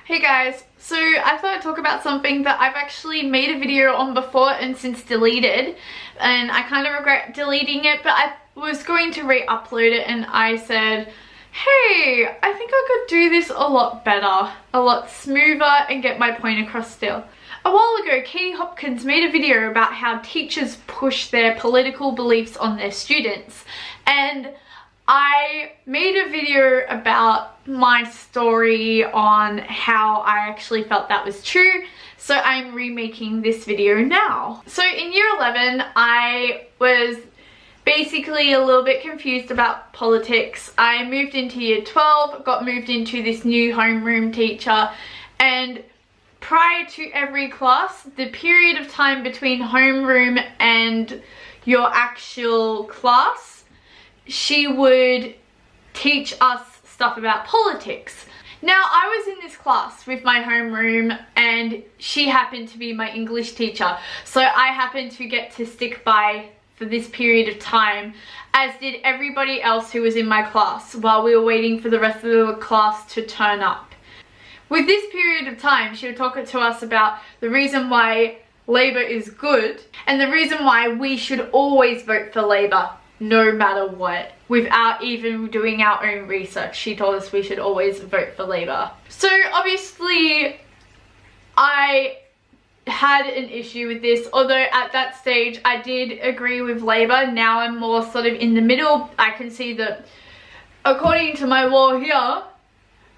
Hey guys, so I thought I'd talk about something that I've actually made a video on before and since deleted, and I kind of regret deleting it, but I was going to re-upload it and I said, hey, I think I could do this a lot better, a lot smoother, and get my point across still. A while ago, Katie Hopkins made a video about how teachers push their political beliefs on their students, and I made a video about my story on how I actually felt that was true, so I'm remaking this video now. So in year 11, I was basically a little bit confused about politics. I moved into year 12, got moved into this new homeroom teacher, and prior to every class, the period of time between homeroom and your actual class, she would teach us stuff about politics. Now, I was in this class with my homeroom and she happened to be my English teacher, so I happened to get to stick by for this period of time, as did everybody else who was in my class while we were waiting for the rest of the class to turn up. With this period of time, she would talk to us about the reason why Labour is good and the reason why we should always vote for Labour no matter what, without even doing our own research. She told us we should always vote for Labour. So obviously I had an issue with this, although at that stage I did agree with Labour. Now I'm more sort of in the middle. I can see that according to my wall here,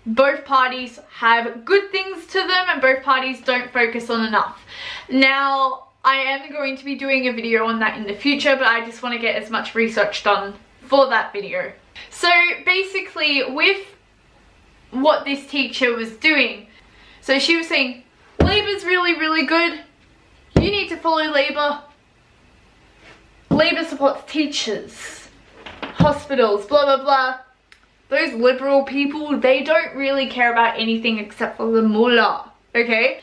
both parties have good things to them and both parties don't focus on enough. Now, I am going to be doing a video on that in the future, but I just want to get as much research done for that video. So basically, with what this teacher was doing, so she was saying, Labour's really good, you need to follow Labour. Labour supports teachers, hospitals, blah blah blah. Those liberal people, they don't really care about anything except for the mullah, okay?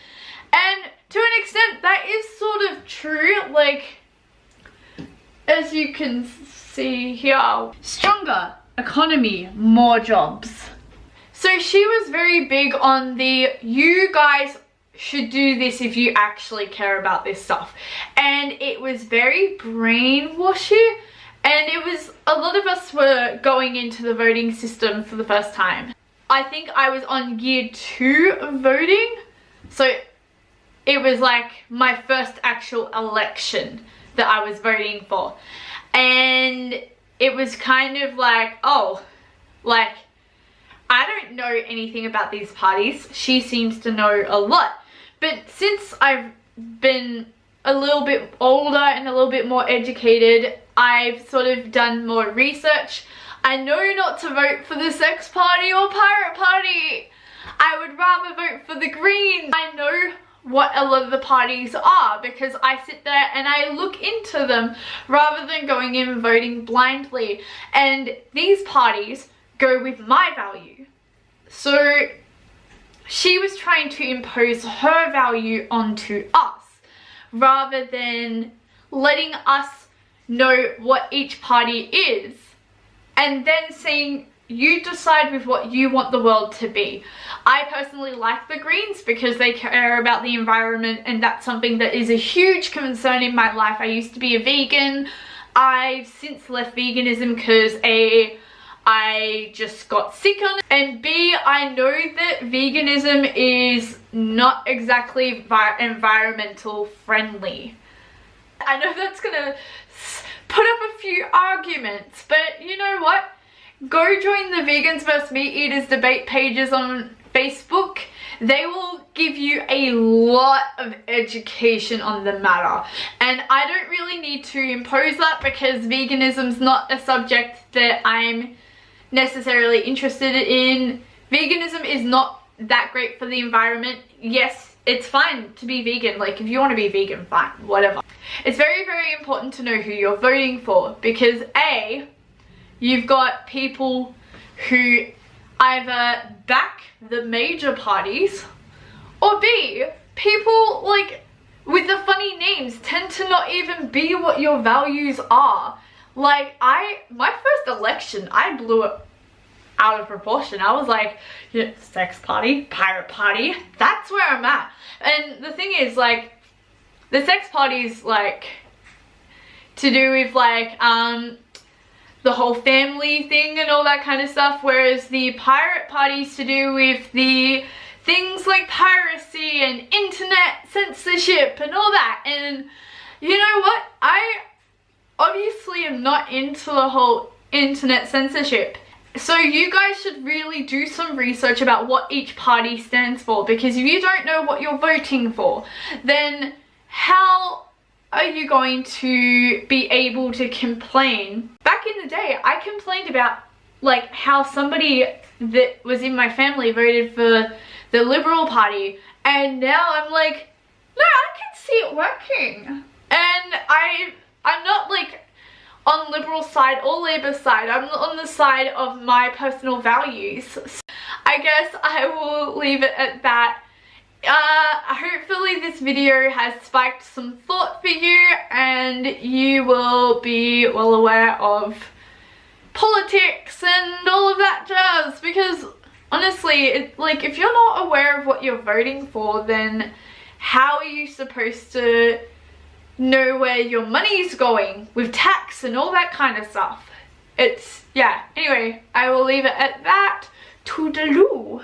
And to an extent, that is sort of true. Like, as you can see here, stronger economy, more jobs. So she was very big on the, you guys should do this if you actually care about this stuff. And it was very brainwashy. And it was, a lot of us were going into the voting system for the first time. I think I was on year 2 voting. So it was like my first actual election that I was voting for. And it was kind of like, oh, like, I don't know anything about these parties. She seems to know a lot. But since I've been a little bit older and a little bit more educated, I've sort of done more research. I know not to vote for the Sex Party or Pirate Party. I would rather vote for the Greens. I know what a lot of the parties are because I sit there and I look into them rather than going in and voting blindly. And these parties go with my value. So she was trying to impose her value onto us rather than letting us know what each party is and then saying, you decide with what you want the world to be. I personally like the Greens because they care about the environment, and that's something that is a huge concern in my life. I used to be a vegan. I've since left veganism because A, I just got sick on it, and B, I know that veganism is not exactly environmental friendly. I know that's gonna put up a few arguments, but you know what? Go join the Vegans vs Meat Eaters debate pages on Facebook. They will give you a lot of education on the matter. And I don't really need to impose that because veganism's not a subject that I'm necessarily interested in. Veganism is not that great for the environment. Yes, it's fine to be vegan. Like, if you want to be vegan, fine, whatever. It's very important to know who you're voting for because A, you've got people who either back the major parties, or B, people like with the funny names tend to not even be what your values are. Like, my first election, I blew it out of proportion. I was like, yeah, sex party, pirate party, that's where I'm at. And the thing is, like, the sex party's like to do with like the whole family thing and all that kind of stuff, whereas the pirate party's to do with the things like piracy and internet censorship and all that. And you know what, I obviously am not into the whole internet censorship, so you guys should really do some research about what each party stands for, because if you don't know what you're voting for, then how are you going to be able to complain? Back in the day, I complained about like how somebody that was in my family voted for the Liberal Party, and now I'm like, no, I can see it working. And I'm not like on Liberal side or Labour side, I'm on the side of my personal values. So I guess I will leave it at that. Hopefully this video has spiked some thought for you and you will be well aware of politics and all of that jazz, because honestly, like, if you're not aware of what you're voting for, then how are you supposed to know where your money's going with tax and all that kind of stuff? It's, yeah. Anyway, I will leave it at that. Toodaloo.